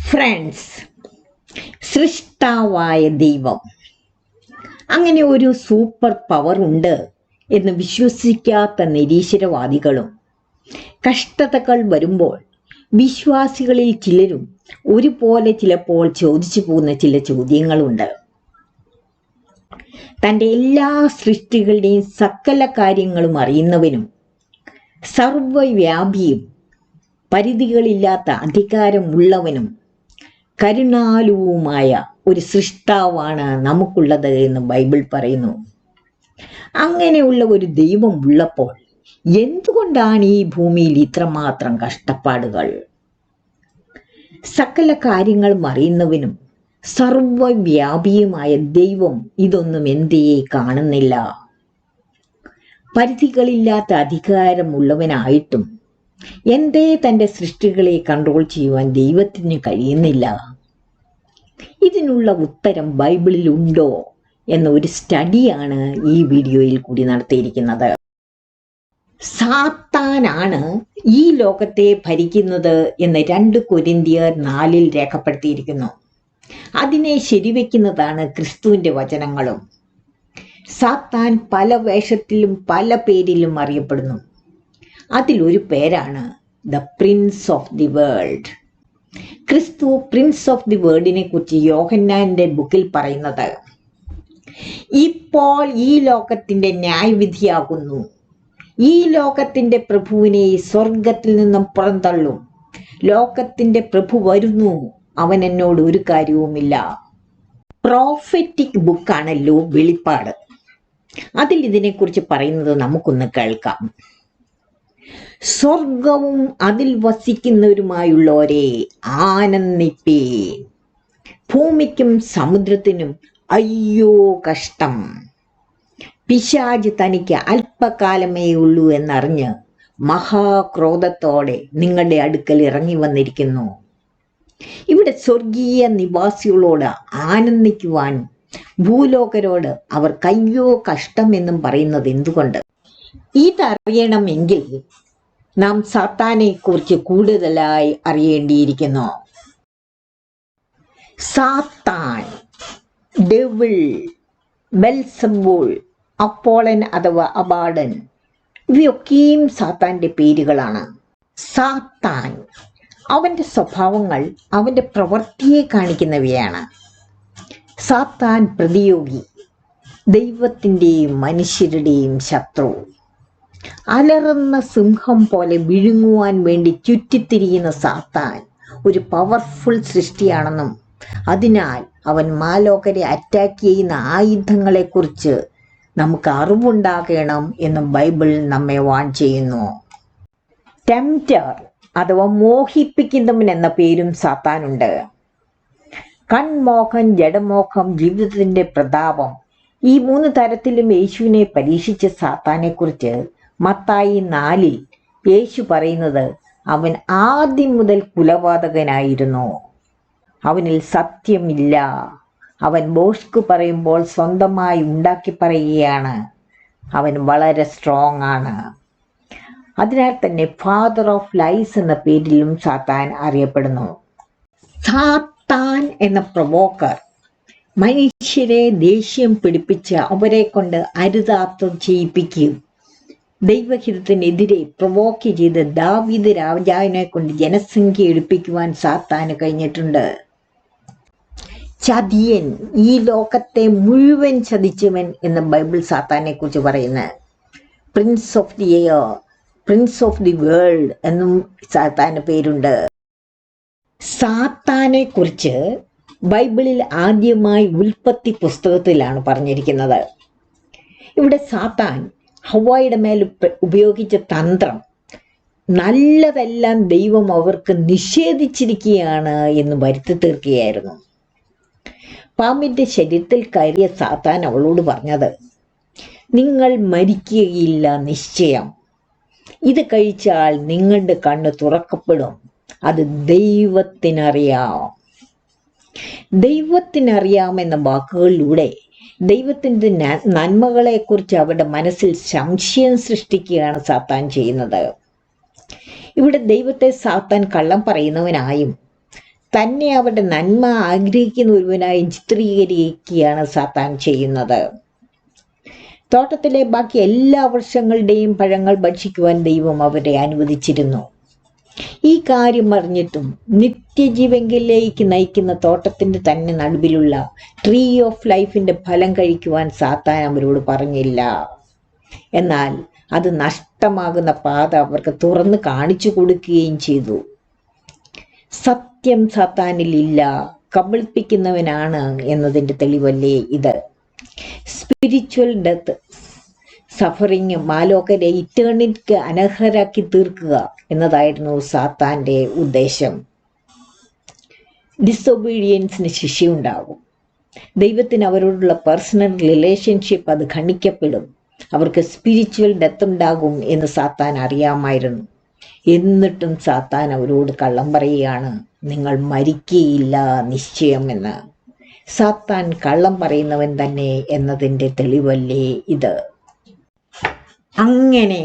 Friends, സൃഷ്ടാവായ ദൈവം, അങ്ങനെ ഒരു സൂപ്പർ പവർ ഉണ്ട് എന്ന് വിശ്വസിക്കാത്ത നിരീശ്വരവാദികളും, കഷ്ടതകൾ വരുമ്പോൾ വിശ്വാസികളിൽ ചിലരും ഒരുപോലെ ചിലപ്പോൾ ചോദിച്ചു പോകുന്ന ചില ചോദ്യങ്ങളുണ്ട്. തൻ്റെ എല്ലാ സൃഷ്ടികളുടെയും സകല കാര്യങ്ങളും അറിയുന്നവനും സർവവ്യാപിയും പരിധികളില്ലാത്ത അധികാരമുള്ളവനും കരുണാലുവുമായ ഒരു സൃഷ്ടാവാണ് നമുക്കുള്ളത് എന്ന് ബൈബിൾ പറയുന്നു. അങ്ങനെയുള്ള ഒരു ദൈവം ഉള്ളപ്പോൾ എന്തുകൊണ്ടാണ് ഈ ഭൂമിയിൽ ഇത്രമാത്രം കഷ്ടപ്പാടുകൾ? സകല കാര്യങ്ങളും അറിയുന്നവനും സർവവ്യാപിയുമായ ദൈവം ഇതൊന്നും എന്തേ കാണുന്നില്ല? പരിധികളില്ലാത്ത അധികാരമുള്ളവനായിട്ടും എന്തേ തൻ്റെ സൃഷ്ടികളെ കൺട്രോൾ ചെയ്യുവാൻ ദൈവത്തിന് കഴിയുന്നില്ല? ഇതിനുള്ള ഉത്തരം ബൈബിളിൽ ഉണ്ടോ എന്ന ഒരു സ്റ്റഡിയാണ് ഈ വീഡിയോയിൽ കൂടി നടത്തിയിരിക്കുന്നത്. സാത്താനാണ് ഈ ലോകത്തെ ഭരിക്കുന്നത് എന്ന് 2 കൊരിന്ത്യർ 4 രേഖപ്പെടുത്തിയിരിക്കുന്നു. അതിനെ ശരിവെക്കുന്നതാണ് ക്രിസ്തുവിന്റെ വചനങ്ങളും. സാത്താൻ പല വേഷത്തിലും പല പേരിലും അറിയപ്പെടുന്നു. അതിലൊരു പേരാണ് the Prince of the world. ക്രിസ്തു പ്രിൻസ് ഓഫ് ദി വേൾഡിനെ കുറിച്ച് യോഹന്നാന്റെ ബുക്കിൽ പറയുന്നത്, ഇപ്പോൾ ഈ ലോകത്തിന്റെ ന്യായവിധിയാകുന്നു. ഈ ലോകത്തിന്റെ പ്രഭുവിനെ സ്വർഗത്തിൽ നിന്നും പുറന്തള്ളും. ലോകത്തിന്റെ പ്രഭു വരുന്നു, അവൻ എന്നോട് ഒരു കാര്യവുമില്ല. പ്രോഫറ്റിക് ബുക്കാണല്ലോ വെളിപ്പാട്. അതിൽ ഇതിനെക്കുറിച്ച് പറയുന്നത് നമുക്കൊന്ന് കേൾക്കാം. സ്വർഗവും അതിൽ വസിക്കുന്നവരുമായുള്ളവരെ ആനന്ദിപ്പീൻ. ഭൂമിക്കും സമുദ്രത്തിനും അയ്യോ കഷ്ടം. പിശാച് തനിക്ക് അല്പകാലമേ ഉള്ളൂ എന്നറിഞ്ഞ് മഹാക്രോധത്തോടെ നിങ്ങളുടെ അടുക്കൽ ഇറങ്ങി വന്നിരിക്കുന്നു. ഇവിടെ സ്വർഗീയ നിവാസികളോട് ആനന്ദിക്കുവാൻ ഭൂലോകരോട് അവർ കയ്യോ കഷ്ടം എന്നും പറയുന്നത് എന്തുകൊണ്ട്? ഇതറിയണമെങ്കിൽ നാം സാത്താനെ കുറിച്ച് കൂടുതലായി അറിയേണ്ടിയിരിക്കുന്നു. സാത്താൻ, ഡെവിൾ, ബെൽസബൂൾ, അപ്പോളൻ അഥവാ അബാഡൻ, ഇവയൊക്കെയും സാത്താന്റെ പേരുകളാണ്. സാത്താൻ അവന്റെ സ്വഭാവങ്ങൾ അവന്റെ പ്രവൃത്തിയെ കാണിക്കുന്നവയാണ്. സാത്താൻ പ്രതിയോഗി, ദൈവത്തിൻ്റെയും മനുഷ്യരുടെയും ശത്രു. അലറുന്ന സിംഹം പോലെ വിഴുങ്ങുവാൻ വേണ്ടി ചുറ്റിത്തിരിയുന്ന സാത്താൻ ഒരു പവർഫുൾ സൃഷ്ടിയാണെന്നും അതിനാൽ അവൻ മാലോകരെ അറ്റാക്ക് ചെയ്യുന്ന ആയുധങ്ങളെക്കുറിച്ച് നമുക്ക് അറിവുണ്ടാകണം എന്നും ബൈബിൾ നമ്മെ വാൺ ചെയ്യുന്നു. ടെംപ്റ്റർ അഥവാ മോഹിപ്പിക്കുന്നവൻ എന്ന പേരും സാത്താനുണ്ട്. കൺമോഹം, ജഡമോഹം, ജീവിതത്തിന്റെ പ്രതാപം, ഈ 3 തരത്തിലും യേശുവിനെ പരീക്ഷിച്ച സാത്താനെ കുറിച്ച് മത്തായി 4 യേശു പറയുന്നത്, അവൻ ആദ്യം മുതൽ കുലപാതകനായിരുന്നു. അവനിൽ സത്യമില്ല. അവൻ ബോഷ്ക് പറയുമ്പോൾ സ്വന്തമായി ഉണ്ടാക്കി പറയുകയാണ്. അവൻ വളരെ സ്ട്രോങ് ആണ്. അതിനാൽ തന്നെ ഫാദർ ഓഫ് ലൈസ് എന്ന പേരിലും സാത്താൻ അറിയപ്പെടുന്നു. സാത്താൻ എന്ന പ്രൊവോക്കർ മനുഷ്യരെ ദേഷ്യം പിടിപ്പിച്ച് അവരെ കൊണ്ട് അരുതാത്തം ചെയ്യിപ്പിക്കുകയും ദൈവഹിതത്തിനെതിരെ പ്രൊവോക്ക് ചെയ്ത് ദാവീദ് രാജാവിനെ കൊണ്ട് ജനസംഖ്യ എടുപ്പിക്കുവാൻ സാത്താന് കഴിഞ്ഞിട്ടുണ്ട്. ചതിയൻ, ഈ ലോകത്തെ മുഴുവൻ ചതിച്ചവൻ എന്ന് ബൈബിൾ സാത്താനെ കുറിച്ച് പറയുന്നത്. Prince of the air, Prince of the world എന്നും സാത്താന് പേരുണ്ട്. സാത്താനെ കുറിച്ച് ബൈബിളിൽ ആദ്യമായി ഉൽപ്പത്തി പുസ്തകത്തിലാണ് പറഞ്ഞിരിക്കുന്നത്. ഇവിടെ സാത്താൻ ഹവ്വായുടെ മേൽ ഉപയോഗിച്ച തന്ത്രം നല്ലതെല്ലാം ദൈവം അവർക്ക് നിഷേധിച്ചിരിക്കുകയാണ് എന്ന് വരുത്തി തീർക്കുകയായിരുന്നു. പാമ്പിന്റെ ശരീരത്തിൽ കയറിയ സാത്താൻ അവളോട് പറഞ്ഞത്, നിങ്ങൾ മരിക്കുകയില്ല നിശ്ചയം. ഇത് കഴിച്ചാൽ നിങ്ങളുടെ കണ്ണ് തുറക്കപ്പെടും. അത് ദൈവത്തിനറിയാം. ദൈവത്തിനറിയാമെന്ന വാക്കുകളിലൂടെ ദൈവത്തിൻ്റെ നന്മകളെക്കുറിച്ച് അവരുടെ മനസ്സിൽ സംശയം സൃഷ്ടിക്കുകയാണ് സാത്താൻ ചെയ്യുന്നത്. ഇവിടെ ദൈവത്തെ സാത്താൻ കള്ളം പറയുന്നവനായും തന്നെ അവരുടെ നന്മ ആഗ്രഹിക്കുന്ന ഒരുവനായി ചിത്രീകരിക്കുകയാണ് സാത്താൻ ചെയ്യുന്നത്. തോട്ടത്തിലെ ബാക്കി എല്ലാ വൃക്ഷങ്ങളുടെയും പഴങ്ങൾ ഭക്ഷിക്കുവാൻ ദൈവം അവരെ അനുവദിച്ചിരുന്നു. ഈ കാര്യം അറിഞ്ഞിട്ടും നിത്യജീവങ്കിലേക്ക് നയിക്കുന്ന തോട്ടത്തിന്റെ തന്നെ നടുവിലുള്ള ട്രീ ഓഫ് ലൈഫിന്റെ ഫലം കഴിക്കുവാൻ സാത്താൻ അവരോട് പറഞ്ഞില്ല. എന്നാൽ അത് നഷ്ടമാകുന്ന പാത അവർക്ക് തുറന്ന് കാണിച്ചു കൊടുക്കുകയും ചെയ്തു. സത്യം സാത്താനിലില്ല, കബളിപ്പിക്കുന്നവനാണ് എന്നതിന്റെ തെളിവല്ലേ ഇത്. സ്പിരിച്വൽ ഡെത്ത്, സഫറിങ്, മാലോകരെ ഇറ്റേണിറ്റിക്ക് അനർഹരാക്കി തീർക്കുക എന്നതായിരുന്നു സാത്താന്റെ ഉദ്ദേശം. ഡിസൊബീഡിയൻസിന് ശിക്ഷയുണ്ടാകും. ദൈവത്തിന് അവരോടുള്ള പേഴ്സണൽ റിലേഷൻഷിപ്പ് അത് ഖണ്ഡിക്കപ്പെടും. അവർക്ക് സ്പിരിച്വൽ ഡെത്ത് ഉണ്ടാകും എന്ന് സാത്താൻ അറിയാമായിരുന്നു. എന്നിട്ടും സാത്താൻ അവരോട് കള്ളം പറയുകയാണ്, നിങ്ങൾ മരിക്കുകയില്ല നിശ്ചയം എന്ന്. സാത്താൻ കള്ളം പറയുന്നവൻ തന്നെ എന്നതിൻ്റെ തെളിവല്ലേ ഇത്. അങ്ങനെ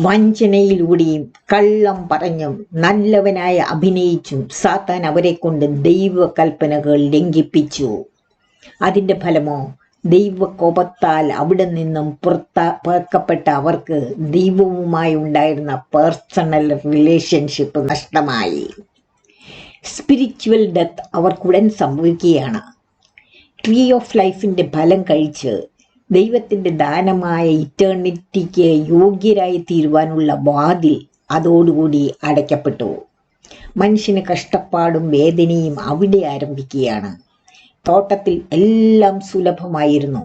വഞ്ചനയിലൂടെയും കള്ളം പറഞ്ഞും നല്ലവനായി അഭിനയിച്ചും സാത്താൻ അവരെ കൊണ്ട് ദൈവകൽപ്പനകൾ ലംഘിപ്പിച്ചു. അതിൻ്റെ ഫലമോ ദൈവകോപത്താൽ അവിടെ നിന്നും പുറക്കപ്പെട്ട അവർക്ക് ദൈവവുമായി ഉണ്ടായിരുന്ന പേഴ്സണൽ റിലേഷൻഷിപ്പ് നഷ്ടമായി. സ്പിരിച്വൽ ഡെത്ത് അവർക്കുടൻ സംഭവിക്കുകയാണ്. ട്രീ ഓഫ് ലൈഫിൻ്റെ ഫലം കഴിച്ച് ദൈവത്തിൻ്റെ ദാനമായ ഇറ്റേണിറ്റിക്ക് യോഗ്യരായി തീരുവാനുള്ള വാതിൽ അതോടുകൂടി അടയ്ക്കപ്പെട്ടു. മനുഷ്യന് കഷ്ടപ്പാടും വേദനയും അവിടെ ആരംഭിക്കുകയാണ്. തോട്ടത്തിൽ എല്ലാം സുലഭമായിരുന്നു.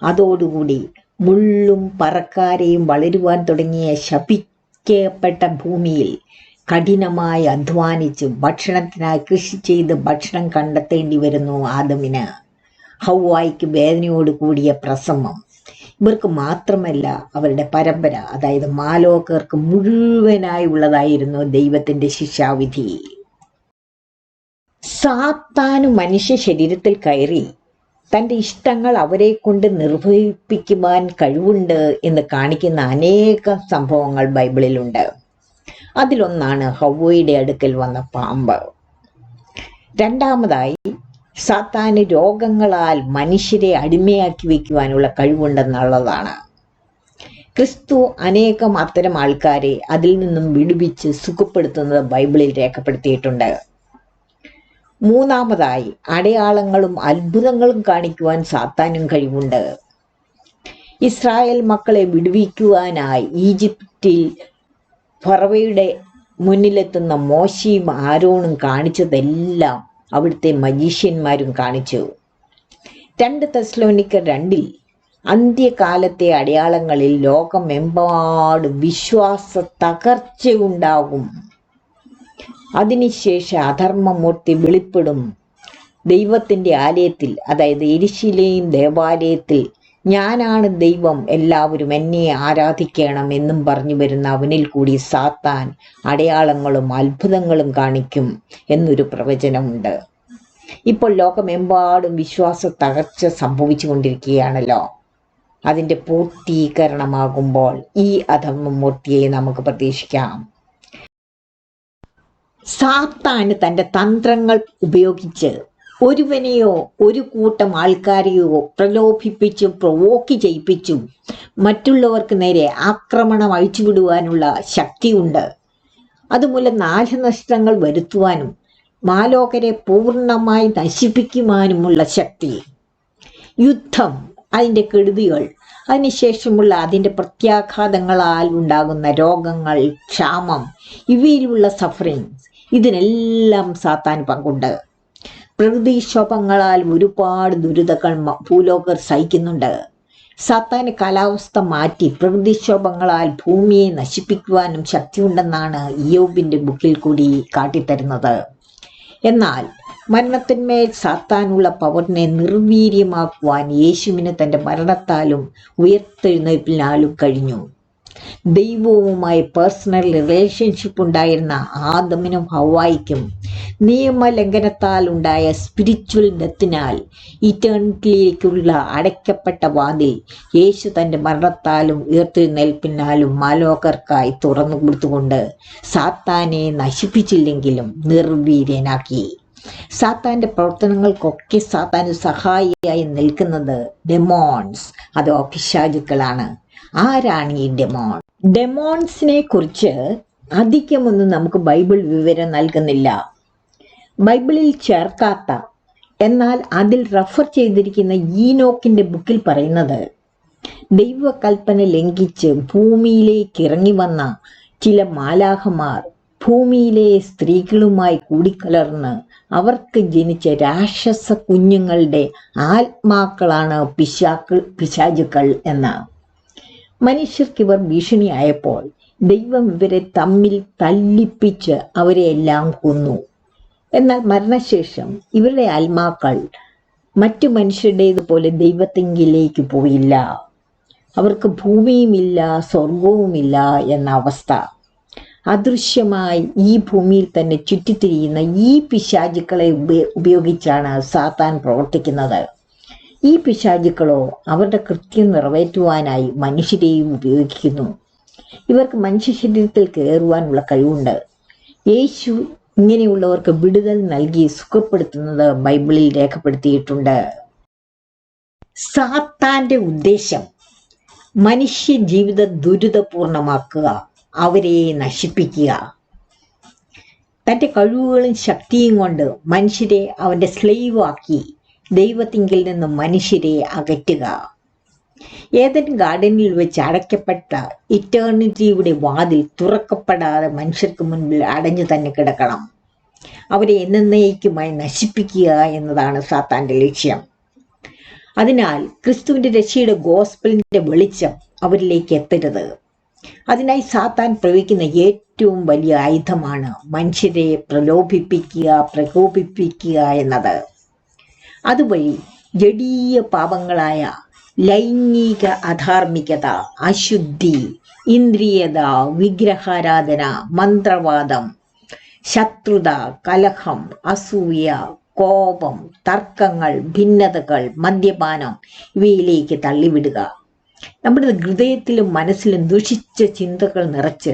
അതോടുകൂടി മുള്ളും പറക്കാരെയും വളരുവാൻ തുടങ്ങിയ ശപിക്കപ്പെട്ട ഭൂമിയിൽ കഠിനമായി അധ്വാനിച്ച് ഭക്ഷണത്തിനായി കൃഷി ചെയ്ത് ഭക്ഷണം കണ്ടെത്തേണ്ടി വരുന്നു ആദമിന്. ഹൗവായിക്ക് വേദനയോട് കൂടിയ പ്രസവം. ഇവർക്ക് മാത്രമല്ല, അവരുടെ പരമ്പര, അതായത് മാലോകർക്ക് മുഴുവനായി ഉള്ളതായിരുന്നു ദൈവത്തിൻ്റെ ശിക്ഷാവിധി. സാത്താന് മനുഷ്യ ശരീരത്തിൽ കയറി തൻ്റെ ഇഷ്ടങ്ങൾ അവരെ കൊണ്ട് നിർവഹിപ്പിക്കുവാൻ കഴിവുണ്ട് എന്ന് കാണിക്കുന്ന അനേകം സംഭവങ്ങൾ ബൈബിളിലുണ്ട്. അതിലൊന്നാണ് ഹവ്വയുടെ അടുക്കൽ വന്ന പാമ്പ്. രണ്ടാമതായി, സാത്താന് രോഗങ്ങളാൽ മനുഷ്യരെ അടിമയാക്കി വയ്ക്കുവാനുള്ള കഴിവുണ്ടെന്നുള്ളതാണ്. ക്രിസ്തു അനേകം അത്തരം ആൾക്കാരെ അതിൽ നിന്നും വിടുവിച്ച് സുഖപ്പെടുത്തുന്നത് ബൈബിളിൽ രേഖപ്പെടുത്തിയിട്ടുണ്ട്. മൂന്നാമതായി, അടയാളങ്ങളും അത്ഭുതങ്ങളും കാണിക്കുവാൻ സാത്താനും കഴിവുണ്ട്. ഇസ്രായേൽ മക്കളെ വിടുവിക്കുവാനായി ഈജിപ്തിൽ ഫറവയുടെ മുന്നിലെത്തുന്ന മോശയും ആരോണും കാണിച്ചതെല്ലാം അവിടുത്തെ മജീഷ്യന്മാരും കാണിച്ചു. 2 തെസ്സലോനിക്കർ 2 അന്ത്യകാലത്തെ അടയാളങ്ങളിൽ ലോകമെമ്പാടും വിശ്വാസ തകർച്ചയുണ്ടാകും. അതിനുശേഷം അധർമ്മമൂർത്തി വെളിപ്പെടും. ദൈവത്തിൻ്റെ ആലയത്തിൽ, അതായത് യെരൂശലേം ദേവാലയത്തിൽ, ഞാനാണ് ദൈവം, എല്ലാവരും എന്നെ ആരാധിക്കണം എന്നും പറഞ്ഞു വരുന്ന അവനിൽ കൂടി സാത്താൻ അടയാളങ്ങളും അത്ഭുതങ്ങളും കാണിക്കും എന്നൊരു പ്രവചനമുണ്ട്. ഇപ്പോൾ ലോകമെമ്പാടും വിശ്വാസ തകർച്ച സംഭവിച്ചു കൊണ്ടിരിക്കുകയാണല്ലോ. അതിൻ്റെ പൂർത്തീകരണമാകുമ്പോൾ ഈ അധർമ്മമൂർത്തിയെ നമുക്ക് പ്രതീക്ഷിക്കാം. സാത്താന് തൻ്റെ തന്ത്രങ്ങൾ ഉപയോഗിച്ച് ഒരുവനെയോ ഒരു കൂട്ടം ആൾക്കാരെയോ പ്രലോഭിപ്പിച്ചും പ്രവോക്ക് ചെയ്യിപ്പിച്ചും മറ്റുള്ളവർക്ക് നേരെ ആക്രമണം അഴിച്ചുവിടുവാനുള്ള ശക്തിയുണ്ട്. അതുമൂലം നാശനഷ്ടങ്ങൾ വരുത്തുവാനും മാലോകരെ പൂർണ്ണമായി നശിപ്പിക്കുവാനുമുള്ള ശക്തി. യുദ്ധം, അതിൻ്റെ കെടുതികൾ, അതിനുശേഷമുള്ള അതിൻ്റെ പ്രത്യാഘാതങ്ങളാൽ ഉണ്ടാകുന്ന രോഗങ്ങൾ, ക്ഷാമം, ഇവയിലുള്ള സഫറിങ്, ഇതിനെല്ലാം സാത്താൻ പങ്കുണ്ട്. പ്രകൃതിക്ഷോഭങ്ങളാൽ ഒരുപാട് ദുരിതങ്ങൾ ഭൂലോകർ സഹിക്കുന്നുണ്ട്. സാത്താന് കാലാവസ്ഥ മാറ്റി പ്രകൃതിക്ഷോഭങ്ങളാൽ ഭൂമിയെ നശിപ്പിക്കുവാനും ശക്തിയുണ്ടെന്നാണ് ഇയ്യോബിൻ്റെ ബുക്കിൽ കൂടി കാട്ടിത്തരുന്നത്. എന്നാൽ മരണത്തിന്മേൽ സാത്താനുള്ള പവറിനെ നിർവീര്യമാക്കുവാൻ യേശുവിന് തൻ്റെ മരണത്താലും ഉയർത്തെഴുന്നേൽപ്പിനാലും കഴിഞ്ഞു. ദൈവവുമായി പേഴ്സണൽ റിലേഷൻഷിപ്പ് ഉണ്ടായിരുന്ന ആദമിനും ഹവ്വായിക്കും നിയമലംഘനത്താൽ ഉണ്ടായ സ്പിരിച്വൽ ഡെത്തിനാൽ ഇറ്റേണിറ്റിയിലേക്കുള്ള അടയ്ക്കപ്പെട്ട വാതിൽ യേശു തൻ്റെ മരണത്താലും ഉയർത്തെഴുന്നേൽപ്പിനാലും മാലോകർക്കായി തുറന്നു കൊടുത്തുകൊണ്ട് സാത്താനെ നശിപ്പിച്ചില്ലെങ്കിലും നിർവീര്യനാക്കി. സാത്താൻ്റെ പ്രവർത്തനങ്ങൾക്കൊക്കെ സാത്താന് സഹായിയായി നിൽക്കുന്നത് ഡെമോൺസ്, അതോ പിശാചുക്കളാണ്. ആരാണ് ഈ ഡെമോൺ? ഡെമോൺസിനെ കുറിച്ച് അധികമൊന്നും നമുക്ക് ബൈബിൾ വിവരം നൽകുന്നില്ല. ബൈബിളിൽ ചേർക്കാത്ത എന്നാൽ അതിൽ റെഫർ ചെയ്തിരിക്കുന്ന ഈനോക്കിന്റെ ബുക്കിൽ പറയുന്നത്, ദൈവകൽപ്പന ലംഘിച്ച് ഭൂമിയിലേക്ക് ഇറങ്ങി വന്ന ചില മാലാഖമാർ ഭൂമിയിലെ സ്ത്രീകളുമായി കൂടിക്കലർന്ന് അവർക്ക് ജനിച്ച രാക്ഷസ കുഞ്ഞുങ്ങളുടെ ആത്മാക്കളാണ് പിശാചുക്കൾ എന്ന്. മനുഷ്യർക്കിവർ ഭീഷണിയായപ്പോൾ ദൈവം ഇവരെ തമ്മിൽ തല്ലിപ്പിച്ച് അവരെ എല്ലാം കൊന്നു. എന്നാൽ മരണശേഷം ഇവരുടെ ആത്മാക്കൾ മറ്റു മനുഷ്യരുടേതുപോലെ ദൈവത്തെങ്കിലേക്ക് പോയില്ല. അവർക്ക് ഭൂമിയുമില്ല സ്വർഗവുമില്ല എന്ന അവസ്ഥ. അദൃശ്യമായി ഈ ഭൂമിയിൽ തന്നെ ചുറ്റിത്തിരിയുന്ന ഈ പിശാചുക്കളെ ഉപയോഗിച്ചാണ് സാത്താൻ പ്രവർത്തിക്കുന്നത്. ഈ പിശാചുക്കളോ അവരുടെ കൃത്യം നിറവേറ്റുവാനായി മനുഷ്യരെയും ഉപയോഗിക്കുന്നു. ഇവർക്ക് മനുഷ്യ ശരീരത്തിൽ കയറുവാനുള്ള കഴിവുണ്ട്. യേശു ഇങ്ങനെയുള്ളവർക്ക് വിടുതൽ നൽകി സുഖപ്പെടുത്തുന്നത് ബൈബിളിൽ രേഖപ്പെടുത്തിയിട്ടുണ്ട്. സാത്താന്റെ ഉദ്ദേശം മനുഷ്യ ജീവിത ദുരിതപൂർണമാക്കുക, അവരെ നശിപ്പിക്കുക. തൻ്റെ കഴിവുകളും ശക്തിയും കൊണ്ട് മനുഷ്യരെ അവൻ്റെ സ്ലേവാക്കി ദൈവത്തിങ്കിൽ നിന്ന് മനുഷ്യരെ അകറ്റുക. ഏദൻ ഗാർഡനിൽ വെച്ച് അടയ്ക്കപ്പെട്ട ഇറ്റേണിറ്റിയുടെ വാതിൽ തുറക്കപ്പെടാതെ മനുഷ്യർക്ക് മുൻപിൽ അടഞ്ഞു തന്നെ കിടക്കണം. അവരെ എന്നേക്കുമായി നശിപ്പിക്കുക എന്നതാണ് സാത്താന്റെ ലക്ഷ്യം. അതിനാൽ ക്രിസ്തുവിന്റെ രക്ഷയുടെ ഗോസ്പലിന്റെ വെളിച്ചം അവരിലേക്ക് എത്തരുത്. അതിനായി സാത്താൻ പ്രയോഗിക്കുന്ന ഏറ്റവും വലിയ ആയുധമാണ് മനുഷ്യരെ പ്രകോപിപ്പിക്കുക എന്നത്. അതുവഴി ജഡീയ പാപങ്ങളായ ലൈംഗിക അധാർമികത, അശുദ്ധി, ഇന്ദ്രിയത, വിഗ്രഹാരാധന, മന്ത്രവാദം, ശത്രുത, കലഹം, അസൂയ, കോപം, തർക്കങ്ങൾ, ഭിന്നതകൾ, മദ്യപാനം ഇവയിലേക്ക് തള്ളിവിടുക. നമ്മുടെ ഹൃദയത്തിലും മനസ്സിലും ദുഷിച്ച ചിന്തകൾ നിറച്ച്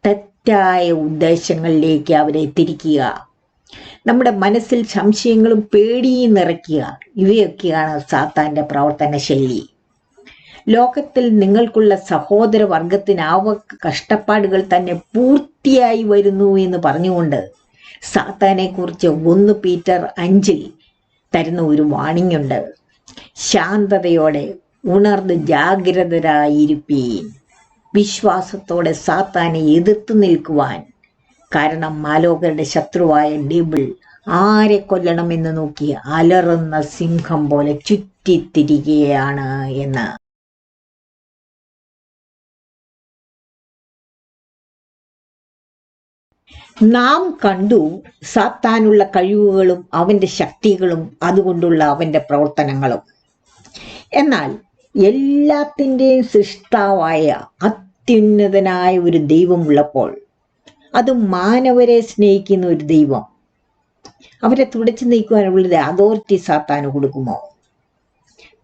തെറ്റായ ഉദ്ദേശങ്ങളിലേക്ക് അവരെ തിരിക്കുക. നമ്മുടെ മനസ്സിൽ സംശയങ്ങളും പേടിയും നിറയ്ക്കുക. ഇവയൊക്കെയാണ് സാത്താന്റെ പ്രവർത്തന ശൈലി. ലോകത്തിൽ നിങ്ങൾക്കുള്ള സഹോദര വർഗത്തിന് കഷ്ടപ്പാടുകൾ തന്നെ പൂർത്തിയായി വരുന്നു എന്ന് പറഞ്ഞുകൊണ്ട് സാത്താനെ കുറിച്ച് 1 പീറ്റർ 5 തരുന്ന ഒരു വാണിംഗ് ഉണ്ട്. ശാന്തതയോടെ ഉണർന്ന് ജാഗ്രതരായിരിപ്പീൻ, വിശ്വാസത്തോടെ സാത്താനെ എതിർത്ത് നിൽക്കുവാൻ. കാരണം മാലോകരുടെ ശത്രുവായ ഡെവിൾ ആരെ കൊല്ലണമെന്ന് നോക്കി അലറുന്ന സിംഹം പോലെ ചുറ്റിത്തിരികയാണ് എന്ന്. നാം കണ്ടു സാത്താനുള്ള കഴിവുകളും അവന്റെ ശക്തികളും അതുകൊണ്ടുള്ള അവന്റെ പ്രവർത്തനങ്ങളും. എന്നാൽ എല്ലാത്തിൻ്റെയും സൃഷ്ടാവായ അത്യുന്നതനായ ഒരു ദൈവമുള്ളപ്പോൾ, അത് മാനവരെ സ്നേഹിക്കുന്ന ഒരു ദൈവം, അവരെ തുടച്ചു നീക്കുവാനുള്ള അതോറിറ്റി സാത്താന് കൊടുക്കുമോ?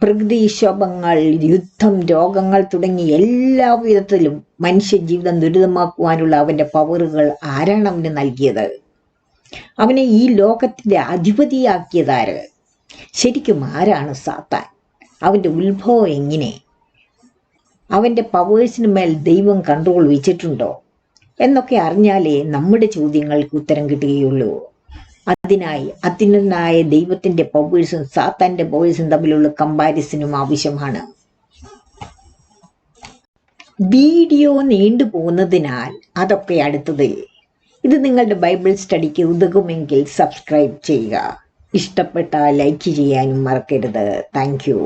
പ്രകൃതിക്ഷോഭങ്ങൾ, യുദ്ധം, രോഗങ്ങൾ തുടങ്ങി എല്ലാ വിധത്തിലും മനുഷ്യ ജീവിതം ദുരിതമാക്കുവാനുള്ള അവന്റെ പവറുകൾ ആരാണ് അവന് നൽകിയത്? അവനെ ഈ ലോകത്തിന്റെ അധിപതിയാക്കിയതാര്? ശരിക്കും ആരാണ് സാത്താൻ? അവന്റെ ഉത്ഭവം എങ്ങനെ? അവന്റെ പവേഴ്സിന് മേൽ ദൈവം കൺട്രോൾ വെച്ചിട്ടുണ്ടോ എന്നൊക്കെ അറിഞ്ഞാലേ നമ്മുടെ ചോദ്യങ്ങൾക്ക് ഉത്തരം കിട്ടുകയുള്ളൂ. അതിനായി അത്യുന്നതനായ ദൈവത്തിന്റെ പവേഴ്സും സാത്താന്റെ പവേഴ്സും തമ്മിലുള്ള കമ്പാരിസനും ആവശ്യമാണ്. വീഡിയോ നീണ്ടുപോകുന്നതിനാൽ അതൊക്കെ അടുത്തതിൽ. ഇത് നിങ്ങളുടെ ബൈബിൾ സ്റ്റഡിക്ക് ഉതകുമെങ്കിൽ സബ്സ്ക്രൈബ് ചെയ്യുക. ഇഷ്ടപ്പെട്ടാൽ ലൈക്ക് ചെയ്യാനും മറക്കരുത്. Thank you.